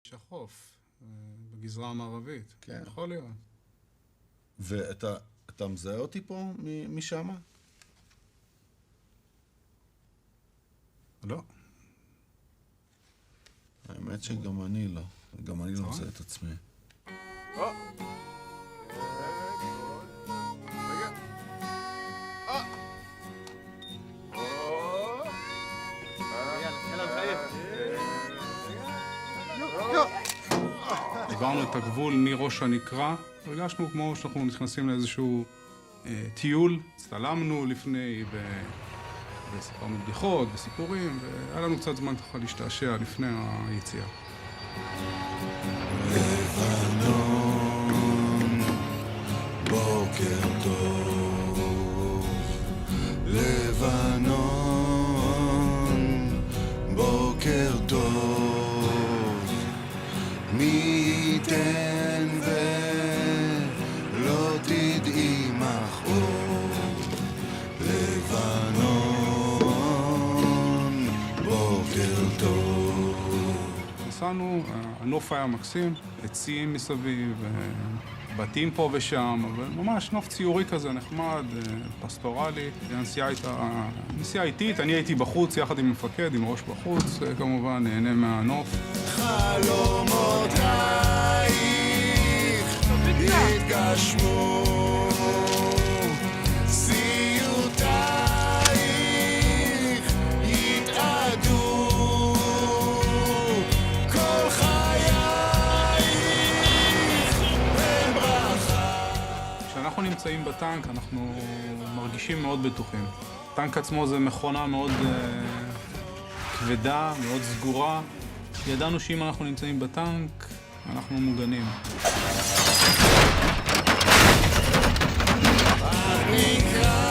יש החוף, בגזרה המערבית. כן. יכול להיות. ואתה מזהה אותי פה משם? לא. האמת שגם אני לא. גם אני לא מזהה את עצמי. עברנו את הגבול מראש הנקרה, הרגשנו כמו שאנחנו נכנסים לאיזשהו טיול, הצטלמנו לפני וסיפרנו בדיחות וסיפורים, והיה לנו קצת זמן ככה להשתעשע לפני היציאה. לבנון, בוקר טוב, לבנון, בוקר טוב, מי ייתן ולא תדעי מחור, לבנון, בוקר טוב. נסענו, הנוף היה מקסים, עצים מסביב, בתים פה ושם, אבל ממש נוף ציורי כזה נחמד, פסטורלי. הנסיעה הייתה נסיעה איטית, אני הייתי בחוץ יחד עם מפקד, עם ראש בחוץ, כמובן נהנה מהנוף. חלומותייך התגשמו, סיוטייך יתאדו, כל חייך הם ברכה. כשאנחנו נמצאים בטנק אנחנו מרגישים מאוד בטוחים. הטנק עצמו זה מכונה מאוד כבדה, מאוד סגורה. ידענו שאם אנחנו נמצאים בטנק, אנחנו מוגנים. הנקרא